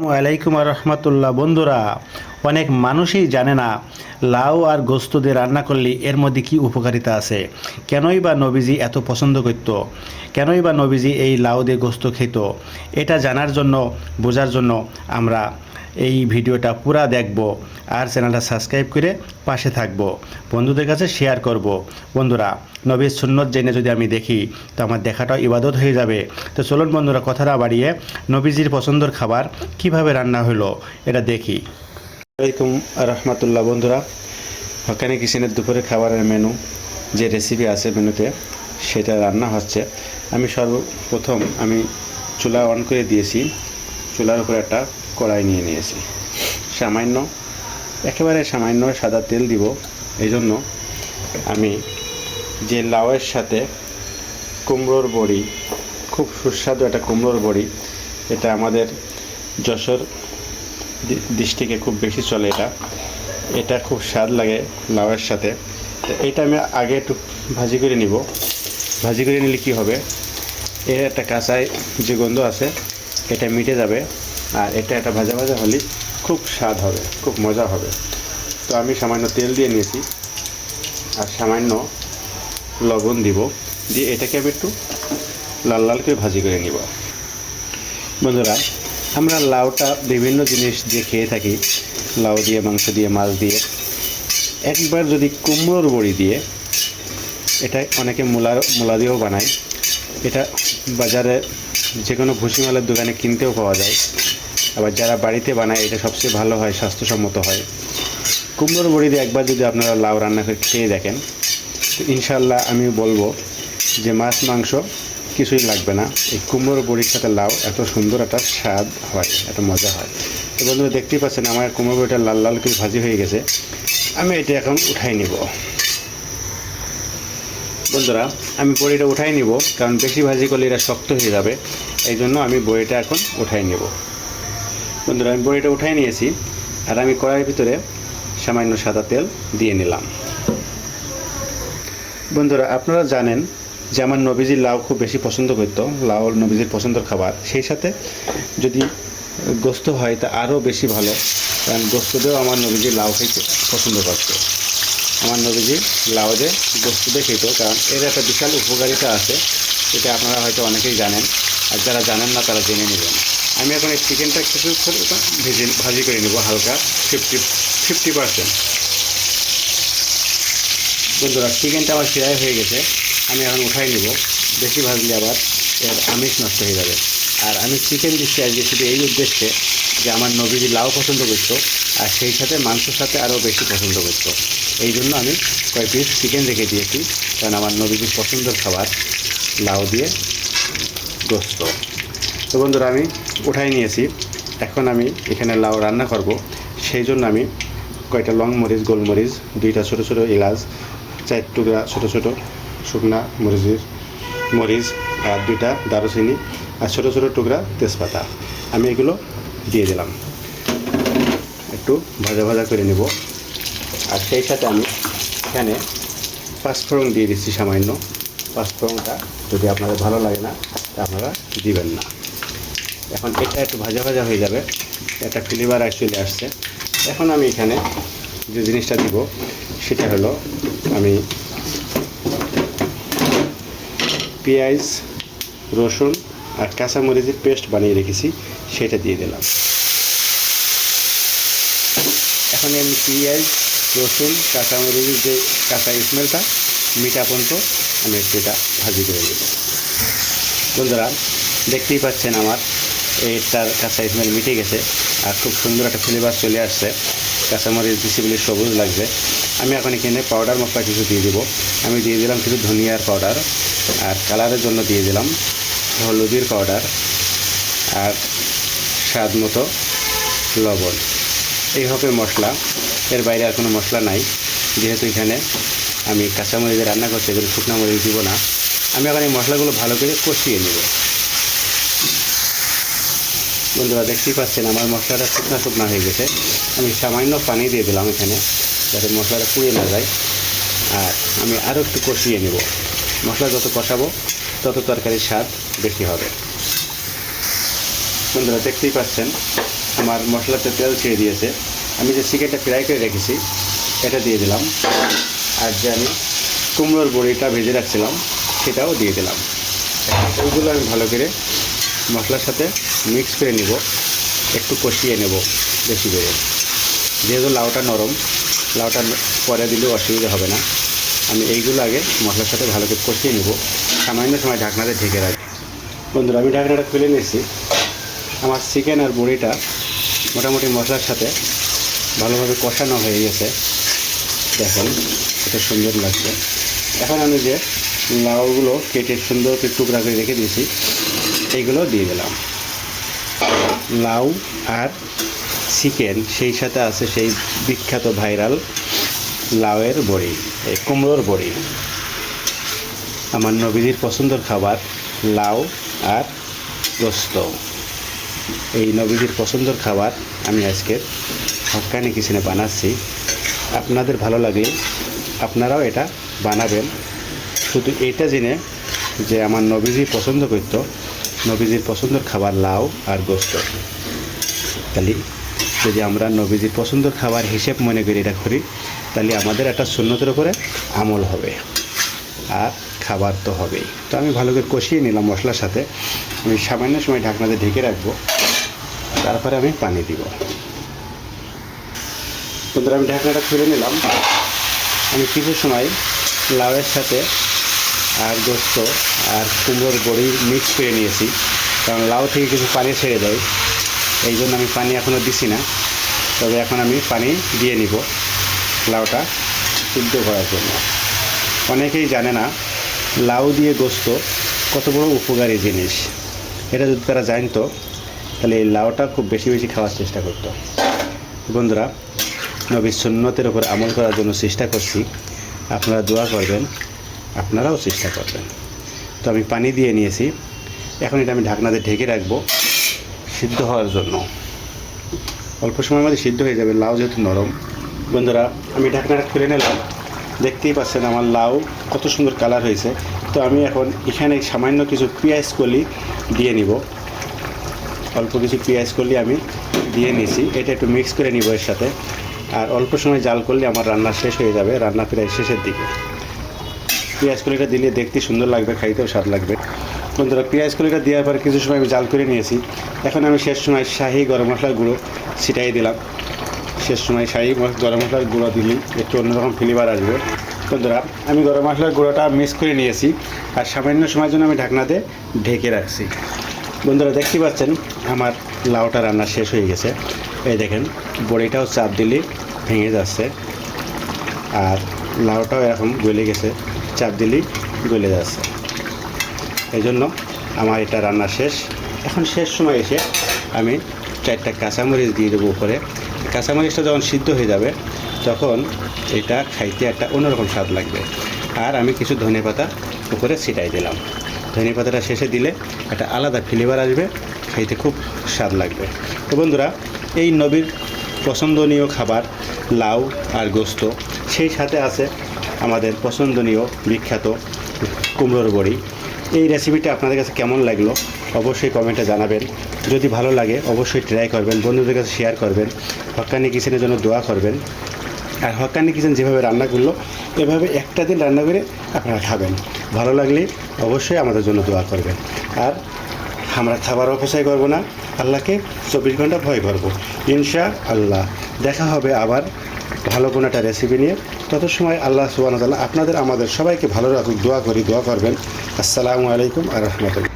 ওয়ালাইকুম রহমতুল্লাহ। বন্ধুরা, অনেক মানুষই জানে না লাউ আর গোস্ত দিয়ে রান্না করলে এর মধ্যে কি উপকারিতা আছে। কেনই বা নবীজি এত পছন্দ করত, কেনই বা নবীজি এই লাউ দিয়ে গোস্ত খেত, এটা জানার জন্য, বোঝার জন্য আমরা এই ভিডিওটা পুরা দেখব আর চ্যানেলটা সাবস্ক্রাইব করে পাশে থাকব, বন্ধুদের কাছে শেয়ার করব। বন্ধুরা, নবীর সুন্নত জেনে যদি আমি দেখি তো আমার দেখাটাও ইবাদত হয়ে যাবে। তো চলুন বন্ধুরা, কথা না বাড়িয়ে নবীজির পছন্দের খাবার কিভাবে রান্না হলো এটা দেখি। ওয়ালাইকুম রহমতুল্লাহ। বন্ধুরা, হকানি কিচেনের দুপুরে খাবারের মেনু, যে রেসিপি আছে মেনুতে, সেটা রান্না হচ্ছে। আমি সর্বপ্রথম চুলা অন করে দিয়েছি, চুলার উপরে একটা কড়াই নিয়ে নিয়েছি। একেবারে সামান্য সাদা তেল দিব। এই জন্য আমি যে লাউয়ের সাথে কুমড়োর বড়ি, খুব সুস্বাদু একটা কুমড়োর বড়ি, এটা আমাদের যশোর ডিস্ট্রিক্টে খুব বেশি চলে। এটা খুব স্বাদ লাগে লাউয়ের সাথে। তো এটা আমি আগে একটু ভাজি করে নিব। ভাজি করে নিলে কী হবে, এর একটা কাঁচায় যে গন্ধ আছে এটা মিটে যাবে, আর এটা একটা ভাজা ভাজা হলে খুব স্বাদ হবে, খুব মজা হবে। তো আমি সামান্য তেল দিয়ে নিয়েছি আর সামান্য লবণ দিব, দিয়ে এটাকে আমি একটু লাল লাল করে ভাজি করে নিব। বন্ধুরা, আমরা লাউটা বিভিন্ন জিনিস দিয়ে খেয়ে থাকি, লাউ দিয়ে, মাংস দিয়ে, মাছ দিয়ে। একবার যদি কুমড়োর বড়ি দিয়ে, এটা অনেকে মূলা দিয়েও বানায়, এটা বাজারে যে কোনো ভুসিমালের দোকানে কিনতেও পাওয়া যায়। আবার যারা বাড়িতে বানায় এটা সবচেয়ে ভালো হয়, স্বাস্থ্যসম্মত হয়। কুমড়োর বড়ি দিয়ে একবার যদি আপনারা লাউ রান্না করে খেয়ে দেখেন, তো ইনশাল্লাহ আমি বলবো যে মাছ মাংস কিছুই লাগবে না, এই কুমড়োর বড়ির সাথে লাউ এত সুন্দর একটা স্বাদ হয়, এত মজা হয়। তো বন্ধুরা, দেখতেই পাচ্ছেন আমার কুমড়ো বড়িটা লাল লাল করে ভাজি হয়ে গেছে। আমি এটা এখন উঠাই নিব। বন্ধুরা, আমি বড়িটা উঠাই নিব, কারণ বেশি ভাজি করলে এটা শক্ত হয়ে যাবে। এই জন্য আমি বড়িটা এখন উঠাই নেব। বন্ধুরা, আমি বড়িটা উঠাই নিয়েছি, আর আমি কড়াইয়ের ভিতরে সামান্য সাদা তেল দিয়ে নিলাম। বন্ধুরা, আপনারা জানেন যে আমার নবীজির লাউ খুব বেশি পছন্দ করতো, লাউ নবীজির পছন্দের খাবার। সেই সাথে যদি গোস্ত হয় তা আরও বেশি ভালো, কারণ গোস্ত দিয়েও আমার নবীজির লাউ খেতে পছন্দ করতো। আমার নবীজি লাউ দিয়ে গোস্ত দিয়ে খেত, কারণ এর একটা বিশাল উপকারিতা আছে। এটা আপনারা হয়তো অনেকেই জানেন, আর যারা জানেন না তারা জেনে নেবেন। আমি এখন এই চিকেনটা কিছু ভাজি করে নেব, হালকা 50%। বন্ধুরা, চিকেনটা আমার ফ্রাই হয়ে গেছে, আমি এখন উঠাই নেব। বেশি ভাজলে আবার এর আমিষ নষ্ট হয়ে যাবে। আর আমি চিকেন দিচ্ছি আজকে শুধু এই উদ্দেশ্যে যে আমার নবীজি লাউ পছন্দ করতো, আর সেই সাথে মাংসের সাথে আরও বেশি পছন্দ করতো। এই জন্য আমি কয়েক পিস চিকেন রেখে দিয়েছি, কারণ আমার নবীজির পছন্দের খাবার লাউ দিয়ে গোস্ত। তো বন্ধুরা, আমি উঠাই নিয়েছি। এখন আমি এখানে লাউ রান্না করব, সেই জন্য আমি কয়টা লং মরিচ, গোলমরিচ, 2টা ছোটো ছোটো এলাচ, 4 টুকরা ছোটো ছোটো শুকনা মরিচ, আর 2টা দারুচিনি, আর ছোটো ছোটো টুকরা তেজপাতা, আমি এগুলো দিয়ে দিলাম। একটু ভাজা ভাজা করে নেব। আর সেই সাথে আমি এখানে পাঁচফোড়ন দিয়ে দিচ্ছি সামান্য। পাঁচফোড়নটা যদি আপনাদের ভালো লাগে না তা আপনারা দিবেন না। এখন এটা একটু ভাজা ভাজা হয়ে যাবে, একটা ফ্লেভার চলে আসছে। এখন আমি এখানে যে জিনিসটা দিব সেটা হলো, আমি পেঁয়াজ, রসুন আর কাঁচামরিচের পেস্ট বানিয়ে রেখেছি, সেটা দিয়ে দিলাম। এখন আমি পেঁয়াজ, রসুন, কাঁচামরিচের যে কাঁচা স্মেলটা মিঠা পর্যন্ত আমি একটু এটা ভাজি করে দেব। বন্ধুরা, দেখতেই পাচ্ছেন আমার এটার কাঁচা স্মেল মিটে গেছে, আর খুব সুন্দর একটা ফ্লেভার চলে আসছে। কাঁচামরিচ দিচ্ছি বলে সবুজ লাগছে। আমি এখন এখানে পাউডার মশলা কিছু দিয়ে দেবো। আমি দিয়ে দিলাম কিছু ধনিয়ার পাউডার, আর কালারের জন্য দিয়ে দিলাম হলুদের পাউডার, আর স্বাদ মতো লবণ। এই হবে মশলা, এর বাইরে আর কোনো মশলা নাই। যেহেতু এখানে আমি কাঁচামরিচে রান্না করছি, এগুলো শুকনো মরিচ দিব না। আমি এখন এই মশলাগুলো ভালো করে কষিয়ে নেব। বন্ধুরা, দেখতেই পাচ্ছেন আমার মশলাটা শুকনো হয়ে গেছে। আমি সামান্য পানি দিয়ে দিলাম এখানে, যাতে মশলাটা পুড়ে না যায়। আর আমি আরও একটু কষিয়ে নেব। মশলা যত কষাবো তত তরকারির স্বাদ বেশি হবে। বন্ধুরা, দেখতেই পাচ্ছেন আমার মশলাতে তেল ছেড়ে দিয়েছে। আমি যে চিকেনটা ফ্রাই করে রেখেছি এটা দিয়ে দিলাম, আর যে আমি কুমড়োর বড়িটা ভেজে রাখছিলাম সেটাও দিয়ে দিলাম। ওইগুলো আমি ভালো করে মশলার সাথে মিক্স করে নেব, একটু কষিয়ে নেব বেশি করে। যেহেতু লাউটা নরম, লাউটা পরে দিলেও অসুবিধা হবে না। আমি এইগুলো আগে মশলার সাথে ভালো করে কষিয়ে নেব, সামান্য সময় ঢাকনাতে ঢেকে রাখি। বন্ধুরা, আমি ঢাকনাটা খুলে নিয়েছি। আমার চিকেন আর বড়িটা মোটামুটি মশলার সাথে ভালোভাবে কষানো হয়ে গেছে। দেখেন কত সুন্দর লাগছে। এখন আমি যে লাউগুলো কেটে সুন্দর করে টুকরা করে রেখে দিয়েছি এইগুলো দিয়ে দিলাম। লাউ আর চিকেন, সেই সাথে আছে সেই বিখ্যাত ভাইরাল লাউয়ের বড়ি, এই কুমড়োর বড়ি। আমার নবীজির পছন্দের খাবার লাউ আর গোস্ত। এই নবীজির পছন্দের খাবার আমি আজকে হক্কানি কিচেনে বানাচ্ছি। আপনাদের ভালো লাগলে আপনারাও এটা বানাবেন। শুধু এইটা জেনে যে আমার নবীজি পছন্দ করত, নবীজির পছন্দের খাবার লাউ আর গোস্ত। তাহলে যদি আমরা নবীজির পছন্দের খাবার হিসেব মনে করে এটা করি, তাহলে আমাদের একটা সুন্নতের উপরে আমল হবে আর খাবার তো হবেই। তো আমি ভালো করে কষিয়ে নিলাম মশলার সাথে। আমি সামান্য সময় ঢাকনাতে ঢেকে রাখবো, তারপরে আমি পানি দিব। বন্ধুরা, আমি ঢাকনাটা খুলে নিলাম। আমি কিছু সময় লাউয়ের সাথে আর গোস্ত আর কুমড়োর বড়ি মিক্স করে নিয়েছি, কারণ লাউ থেকে কিছু পানি ছেড়ে দেয়, এই জন্য আমি পানি এখনও দিছি না। তবে এখন আমি পানি দিয়ে নিব লাউটা সিদ্ধ করার জন্য। অনেকেই জানে না লাউ দিয়ে গোস্ত কত বড় উপকারী জিনিস। এটা যদি তারা জানতো তাহলে এই লাউটা খুব বেশি বেশি খাওয়ার চেষ্টা করতো। বন্ধুরা, নবীর সুন্নতের উপর আমল করার জন্য চেষ্টা করছি। আপনারা দোয়া করবেন, আপনারাও চেষ্টা করবেন। তো আমি পানি দিয়ে নিয়েছি। এখন এটা আমি ঢাকনাতে ঢেকে রাখবো সিদ্ধ হওয়ার জন্য। অল্প সময়ের মধ্যে সিদ্ধ হয়ে যাবে, লাউ যেহেতু নরম। বন্ধুরা, আমি ঢাকনাটা খুলে নিলাম। দেখতেই পাচ্ছেন আমার লাউ কত সুন্দর কালার হয়েছে। তো আমি এখন এখানে সামান্য কিছু পেঁয়াজ কলি দিয়ে নিব। অল্প কিছু পেঁয়াজ কলি আমি দিয়ে নিয়েছি, এটা একটু মিক্স করে নিব এর সাথে। আর অল্প সময় জাল করলে আমার রান্না শেষ হয়ে যাবে, রান্না প্রায় শেষের দিকে। পেঁয়াজ কলিটা দিলে দেখতে সুন্দর লাগবে, খাইতেও স্বাদ লাগবে। বন্ধুরা, পেঁয়াজ কলিটা দেওয়ার পর কিছু সময় আমি জাল করে নিয়েছি। এখন আমি শেষ সময় শাহি গরম মশলার গুঁড়ো ছিটাই দিলাম। শেষ সময় শাহি গরম মশলার গুঁড়ো দিলে একটু অন্যরকম ফ্লেভার আসবে। বন্ধুরা, আমি গরম মশলার গুঁড়োটা মিক্স করে নিয়েছি আর সামান্য সময়ের জন্য আমি ঢাকনাতে ঢেকে রাখছি। বন্ধুরা, দেখতে পাচ্ছেন আমার লাউটা রান্না শেষ হয়ে গেছে। এই দেখেন বড়িটাও চাপ দিলে ভেঙে যাচ্ছে, আর লাউটাও এরকম গলে গেছে, চাপ দিলেই গলে যাচ্ছে। এই জন্য আমার এটা রান্না শেষ। এখন শেষ সময় এসে আমি 4টা কাঁচামরিচ দিয়ে দেবো উপরে। কাঁচামরিচটা যখন সিদ্ধ হয়ে যাবে তখন এটা খাইতে একটা অন্যরকম স্বাদ লাগবে। আর আমি কিছু ধনেপাতা উপরে ছিটাই দিলাম। ধনেপাতাটা শেষে দিলে একটা আলাদা ফ্লেভার আসবে, খাইতে খুব স্বাদ লাগবে। তো বন্ধুরা, এই নবীর পছন্দনীয় খাবার লাউ আর গোস্ত, সেই সাথে আছে আমাদের পছন্দনীয় বিখ্যাত কুমড়োর বড়ি। এই রেসিপিটা আপনাদের কাছে কেমন লাগলো অবশ্যই কমেন্টে জানাবেন। যদি ভালো লাগে অবশ্যই ট্রাই করবেন, বন্ধুদের কাছে শেয়ার করবেন, হক্কানি কিচেনের জন্য দোয়া করবেন। আর হক্কানি কিচেন যেভাবে রান্না করলো এভাবে একটা দিন রান্না করে আপনারা খাবেন। ভালো লাগলে অবশ্যই আমাদের জন্য দোয়া করবেন। আর আমরা খাবার অপচয় করব না, আল্লাহকে 24 ঘন্টা ভয় করব ইনশাআল্লাহ। দেখা হবে আবার ভালো কোনো একটা রেসিপি নিয়ে। তত সময় আল্লাহ সুবহানাহু ওয়া তাআলা আপনাদের আমাদের সবাইকে ভালো রাখুক, দোয়া করবেন। আসসালামু আলাইকুম ওয়া রাহমাতুল্লাহ।